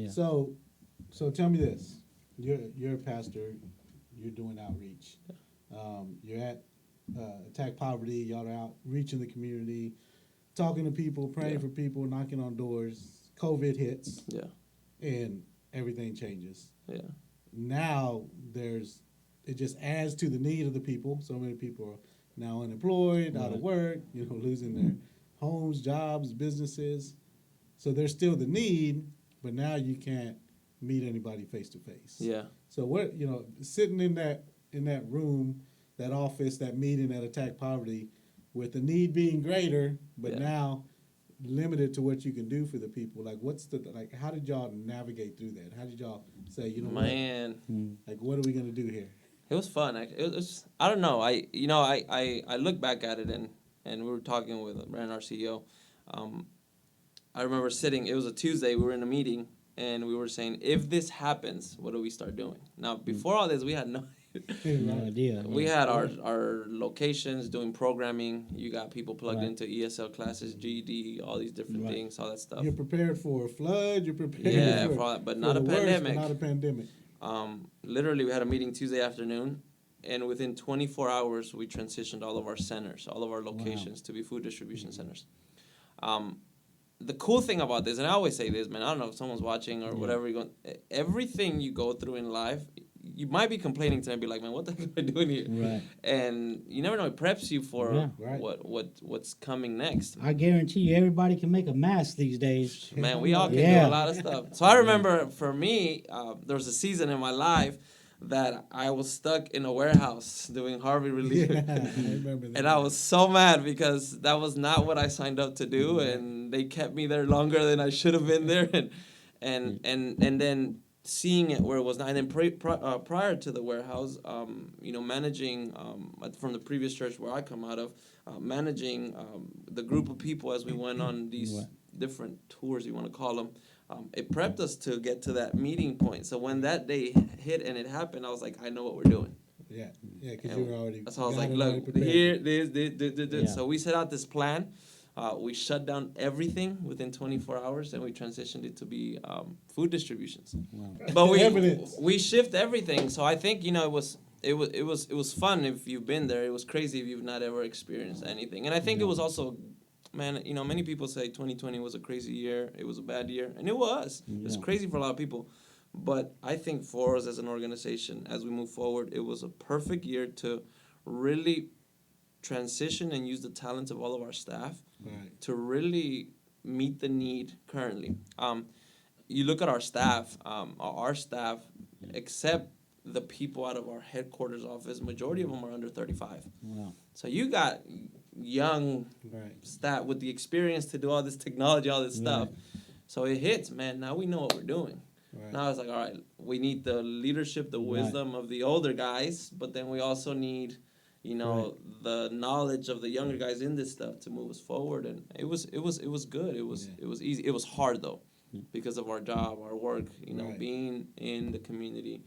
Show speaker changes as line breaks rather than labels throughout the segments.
Yeah.
So tell me this: you're a pastor, you're doing outreach, you're at Attack Poverty, y'all are out reaching the community, talking to people, praying for people, knocking on doors. COVID hits,
Yeah.
and everything changes.
Yeah.
Now it just adds to the need of the people. So many people are now unemployed, out of work, losing their homes, jobs, businesses. So there's still the need, but now you can't meet anybody face to face.
Yeah.
So what sitting in that room, that office, that meeting at Attack Poverty, with the need being greater, but now limited to what you can do for the people. Like how did y'all navigate through that? How did y'all say,
Man,
what are we gonna do here?
it was fun. It was, I don't know. I look back at it and we were talking with Brandon, our CEO. I remember sitting. It was a Tuesday. We were in a meeting and we were saying, if this happens, what do we start doing? Now, before all this, we had no.
No idea.
We had our locations doing programming. You got people plugged into ESL classes, GED, all these different things, all that stuff.
You're prepared for a flood. You're prepared
for all that, but not a pandemic.
Not a pandemic.
Literally, we had a meeting Tuesday afternoon, and within 24 hours, we transitioned all of our centers, all of our locations to be food distribution centers. The cool thing about this, and I always say this, man, I don't know if someone's watching or whatever, everything you go through in life, you might be complaining to and be like, man, what the heck am I doing here?
Right.
And you never know, it preps you for what's coming next.
I guarantee you, everybody can make a mask these days.
Man, we all can do a lot of stuff. So I remember for me, there was a season in my life that I was stuck in a warehouse doing Harvey relief.
I remember that.
And I was so mad because that was not what I signed up to do, and they kept me there longer than I should have been there, and then seeing it where it was not. And then prior to the warehouse, managing from the previous church where I come out of, managing the group of people as we went on these different tours, you want to call them. It prepped us to get to that meeting point. So when that day hit and it happened, I was like, I know what we're doing.
Yeah, because you were already.
So I was like, look, here, this. Yeah. So we set out this plan. We shut down everything within 24 hours, and we transitioned it to be food distributions. Wow. But we shift everything. So I think it was fun if you've been there. It was crazy if you've not ever experienced anything. And I think it was also, man, many people say 2020 was a crazy year. It was a bad year, and it was. Yeah. It was crazy for a lot of people. But I think for us as an organization, as we move forward, it was a perfect year to really transition and use the talents of all of our staff to really meet the need currently. You look at our staff, except the people out of our headquarters office, majority of them are under 35. Wow. So you got young staff with the experience to do all this technology, all this stuff. So it hits, man. Now we know what we're doing. Right. Now it's like, all right, we need the leadership, the wisdom of the older guys, but then we also need, the knowledge of the younger guys in this stuff to move us forward. And it was good. It was easy. It was hard though, because of our job, our work. Being in the community.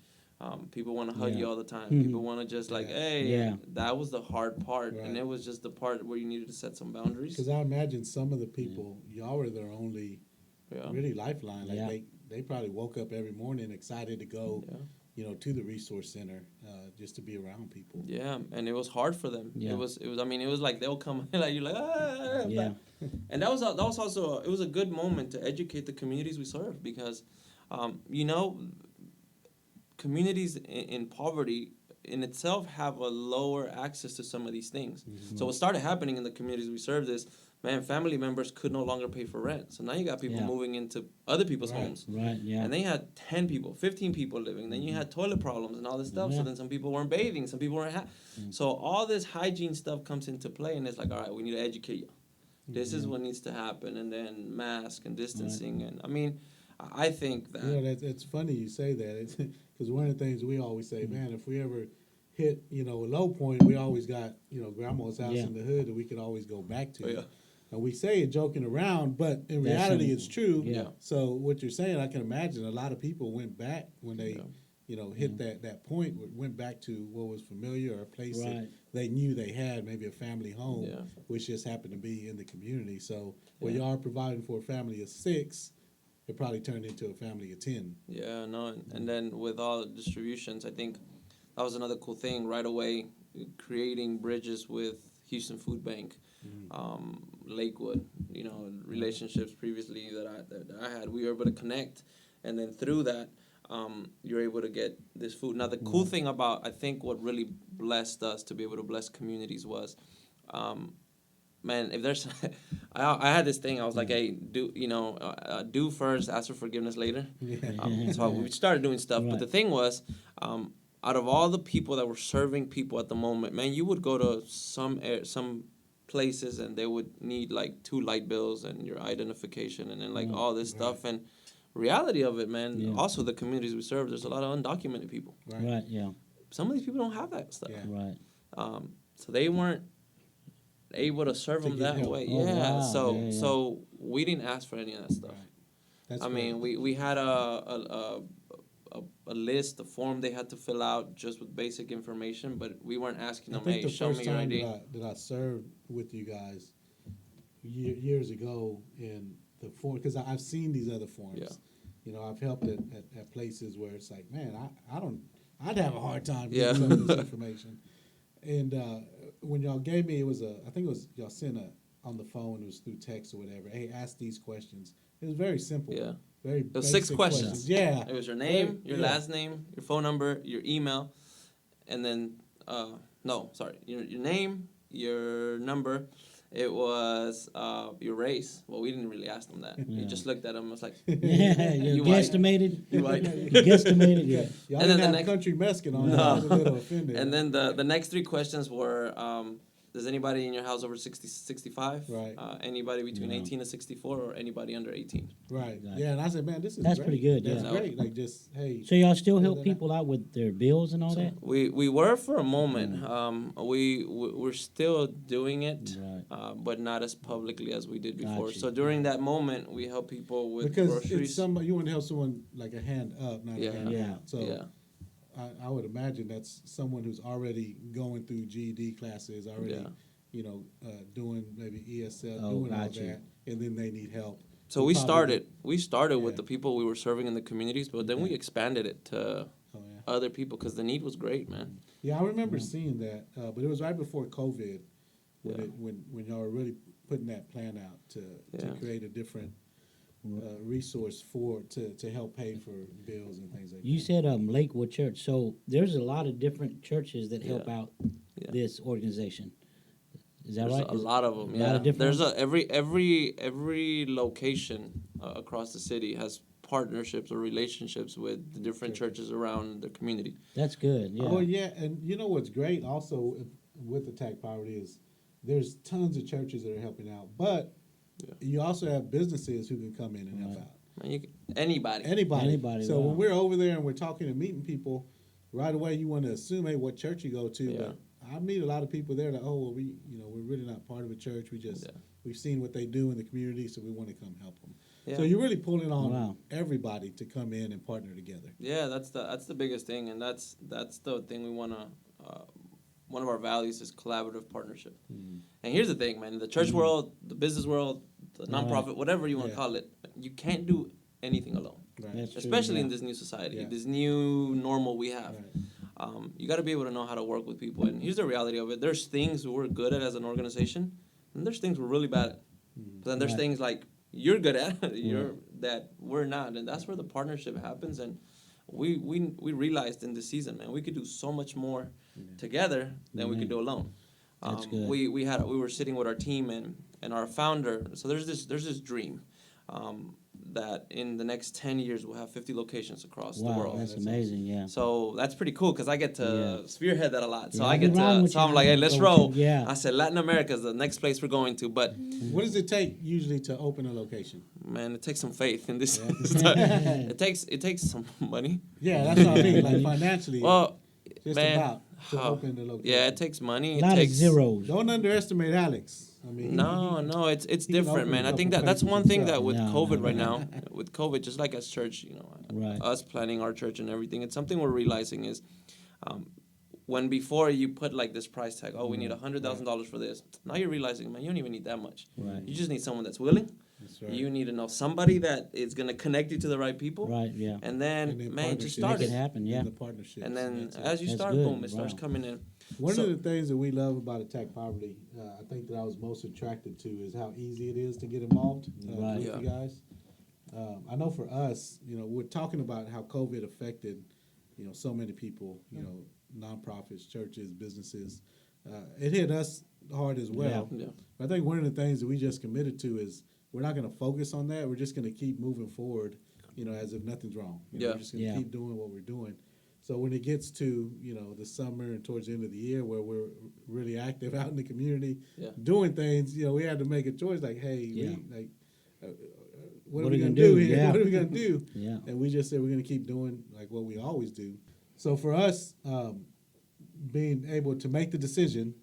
People want to hug you all the time. People want to just that was the hard part, and it was just the part where you needed to set some boundaries.
Because I imagine some of the people, y'all were their only really lifeline. Like they probably woke up every morning excited to go, to the resource center, just to be around people.
Yeah, and it was hard for them. Yeah. It was. I mean, it was like they'll come like you're like and that was also it was a good moment to educate the communities we serve because, communities in poverty in itself have a lower access to some of these things. Mm-hmm. So what started happening in the communities we served is, man, family members could no longer pay for rent. So now you got people moving into other people's homes.
Right, yeah.
And they had 10 people, 15 people living. Then you had toilet problems and all this stuff. So then some people weren't bathing. Some people weren't. So all this hygiene stuff comes into play. And it's like, all right, we need to educate you. This is what needs to happen. And then mask and distancing. And I mean, I think that.
It's funny you say that. Because one of the things we always say, man, if we ever hit, a low point, we always got, grandma's house in the hood that we could always go back to. Oh, yeah. And we say it joking around, but in reality, it's true. Yeah. So what you're saying, I can imagine a lot of people went back when they, hit that point, went back to what was familiar or a place that they knew they had, maybe a family home, which just happened to be in the community. So y'all are providing for a family of 6, it probably turned into a family of 10.
Yeah, no, and then with all the distributions, I think that was another cool thing right away, creating bridges with Houston Food Bank, Lakewood, relationships previously that I had. We were able to connect, and then through that, you're able to get this food. Now, the cool thing about, I think what really blessed us to be able to bless communities was, man, if there's, I had this thing. I was like, hey, do first, ask for forgiveness later. So we started doing stuff. But the thing was, out of all the people that were serving people at the moment, man, you would go to some places and they would need like 2 light bills and your identification and then like all this stuff. And reality of it, man, also the communities we serve, there's a lot of undocumented people.
Right, yeah.
Some of these people don't have that stuff.
Yeah.
Right.
So they weren't able to serve them that way.
Oh, wow.
So we didn't ask for any of that stuff.
That's
I mean, we had a list, a form they had to fill out just with basic information, but we weren't asking them, hey, show me your ID.
That I served with you guys years ago in the form, because I've seen these other forms.
Yeah.
I've helped at places where it's like, man, I'd have a hard time
Yeah.
getting some of this information. And when y'all gave me, I think it was y'all sent on the phone, it was through text or whatever. Hey, ask these questions. It was very simple.
Yeah.
Very
It was
basic
6 questions.
Yeah.
It was your name, your last name, your phone number, your email, and then, your name, your number. It was your race. Well, we didn't really ask them that. You just looked at them and was like,
Yeah, you guesstimated.
You white.
You guesstimated, yeah.
Y'all
And then
didn't
the
have
next-
country Mexican on it.
No.
I was a little offended.
And then the next 3 questions were, does anybody in your house over 65?
Right.
Anybody between
Yeah.
18 to 64 or anybody under 18?
Right.
Exactly.
Yeah, and I said, man, this is
That's
great.
pretty good,
That's
yeah.
great. Like, just, hey.
So y'all still
Yeah,
help
that-
people out with their bills and all that?
We were for a moment. We're still doing it,
Right.
but not as publicly as we did before.
Gotcha.
So during that moment, we help people with
Because
groceries.
it's you want to help someone like a hand up, not
Yeah.
a hand
Yeah.
out. So
Yeah.
I would imagine that's someone who's already going through GED classes, already,
Yeah.
doing maybe ESL,
Oh,
doing all
gotcha.
that, and then they need help.
So we
probably-
started with
Yeah.
the people we were serving in the communities, but then we expanded it to
Oh, yeah.
other people because the need was great, man.
Yeah, I remember seeing that, but it was right before COVID when
Yeah.
when y'all were really putting that plan out to
Yeah.
create a different resource to help pay for bills and things like
You
that.
said Lakewood Church. So there's a lot of different churches that help
Yeah.
out
Yeah.
this organization. Is that
There's
right?
a lot of them.
a lot
Yeah,
of different
there's every location across the city has partnerships or relationships with the different churches around the community.
That's good. Yeah.
Oh yeah, and you know what's great also with Attack Poverty is there's tons of churches that are helping out, but
Yeah.
you also have businesses who can come in and help
Right.
out.
And anybody.
Anybody,
So
wow.
when we're over there and we're talking and meeting people, right away you want to assume, hey, what church you go to.
Yeah.
But I meet a lot of people there that, oh, well, we're really not part of a church.
Yeah.
We've seen what they do in the community, so we want to come help them.
Yeah.
So you're really pulling on
Wow.
everybody to come in and partner together.
Yeah, that's the biggest thing, and that's the thing we want to. One of our values is collaborative partnership. And here's the thing, man: the church world, the business world, the nonprofit, whatever you want to
Yeah.
call it, you can't do anything alone.
Right.
That's true,
Especially
yeah.
in this new society,
Yeah.
this new normal we have.
Right.
You got to be able to know how to work with people. And here's the reality of it: there's things we're good at as an organization, and there's things we're really bad at. But then there's
Right.
things like you're good at, that we're not, and that's where the partnership happens. And we realized in this season, man, we could do so much more together than we could do alone.
That's good.
We were sitting with our team and our founder. So there's this dream that in the next 10 years we'll have 50 locations across the
Wow,
world.
that's amazing. Yeah.
So that's pretty cool because I get to spearhead that a lot. So
Yeah,
I
I've
get
been riding
to.
with
So
you
I'm like, hey, let's
go
roll.
to- yeah.
I said Latin America is the next place we're going to, but
What does it take usually to open a location?
man, it takes some faith in this.
Yeah.
it takes some money.
Yeah, that's what I mean. Like financially,
Well,
just
man,
about to open the location.
yeah, it takes money.
A
It
lot of
takes
zeros.
Don't underestimate Alex. I mean,
No, it's
he can
different,
open
man.
a
I think
couple
that's
places
one thing
himself.
that with
No,
COVID
no,
right
no.
now, with COVID, just like as church,
Right.
us planning our church and everything, it's something we're realizing is when before you put like this price tag, we need $100,000 for this. Now you're realizing, man, you don't even need that much.
Right.
You just need someone that's willing.
That's right.
You need to know somebody that is gonna connect you to the right people.
Right. Yeah.
And then, man, just start
Make
it.
it happen. Yeah.
And the partnerships.
And then
That's it.
as you
That's
start,
good.
boom, it starts
Wow.
coming in.
One
So-
of the things that we love about Attack Poverty, I think that I was most attracted to is how easy it is to get involved
Right.
with
Yeah.
you guys. I know for us, we're talking about how COVID affected, so many people, nonprofits, churches, businesses. It hit us hard as well.
Yeah.
But I think one of the things that we just committed to is we're not going to focus on that. We're just going to keep moving forward, as if nothing's wrong.
Yeah.
We're just going to
Yeah.
keep doing what we're doing. So when it gets to, the summer and towards the end of the year where we're really active out in the community
Yeah.
doing things, we had to make a choice like, hey,
Yeah.
what are we going to do here?
Yeah.
What are we going to do?
Yeah.
And we just said we're going to keep doing like what we always do. So for us, being able to make the decision,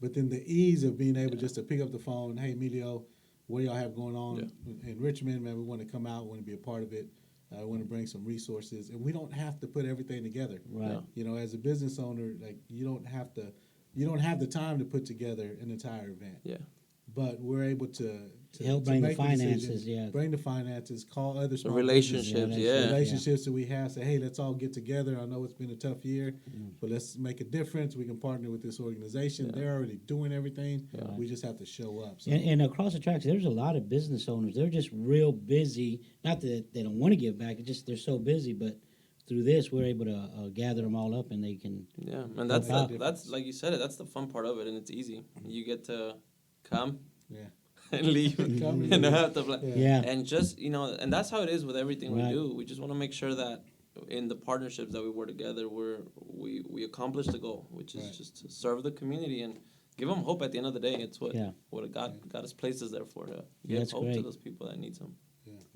but then the ease of being able just to pick up the phone, hey, Emilio, what do y'all have going on in Richmond? Man, we want to come out, we want to be a part of it. I want to bring some resources, and we don't have to put everything together.
Right.
As a business owner, like you don't have the time to put together an entire event.
Yeah.
But we're able to
help bring the
make
finances,
decision,
yeah.
bring the finances, call other
The
small
relationships,
Yeah,
yeah.
relationships that we have. Say, hey, let's all get together. I know it's been a tough year, but let's make a difference. We can partner with this organization.
Yeah.
They're already doing everything.
Yeah.
We just have to show up. So,
And across the tracks, there's a lot of business owners. They're just real busy. Not that they don't want to give back. It's just they're so busy. But through this, we're able to gather them all up, and they can.
Yeah, and that's
Wow.
that's like you said it. That's the fun part of it, and it's easy. You get to come
yeah.
and leave,
Come
and
and
not
leave.
have to plan.
Yeah.
And just and that's how it is with everything
Right.
we do. We just want to make sure that in the partnerships that we work together, we accomplish the goal, which is
Right.
just to serve the community and give them hope. At the end of the day, it's what
Yeah.
God has placed us there for, to give
That's
hope to
great.
those people that need some.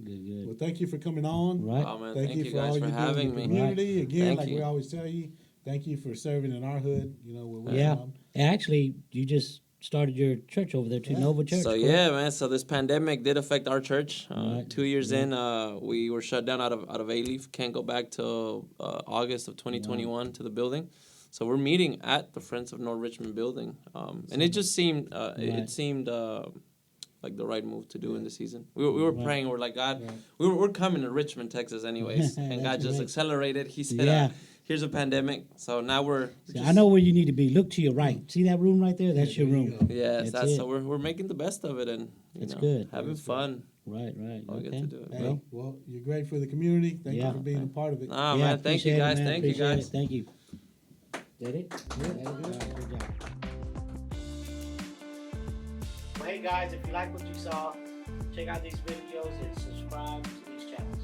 Good.
Well, thank you for coming on.
Right.
Oh man,
Thank you for
guys
all
for
you do
having
in the
me.
community. Again,
Thank
like we
you.
always tell you, thank you for serving in our hood. Where we're
Yeah.
from.
And actually, you just started your church over there too,
Yeah.
Nova Church.
So
correct?
yeah, man. So this pandemic did affect our church.
Right.
2 years in, we were shut down out of A-Leaf. Can't go back till August of 2021 to the building. So we're meeting at the Friends of North Richmond building, and it just seemed
Right.
like the right move to do in the season. We were
Right.
praying. We're like, God,
Right.
we're coming to Richmond, Texas, anyways, and God
That's
just
great.
accelerated. He said,
Yeah.
"Here's a pandemic." So now we're.
See, I know where you need to be. Look to your right. See that room right there? That's
Yeah,
your
there you
room.
go.
Yes,
That's it.
so we're making the best of it, and
That's good.
having
That's good.
fun.
Right.
All we get
Okay.
to do it.
Hey,
Well,
well, you're great for the community. Thank
Yeah.
you for being a part of it.
Nah,
yeah,
man, thank you
appreciate it,
guys.
man.
Thank you
Appreciate
guys.
it. Thank you. That it? Yeah, good job. Well, hey guys, if you like what you saw, check out these videos and subscribe to these channels.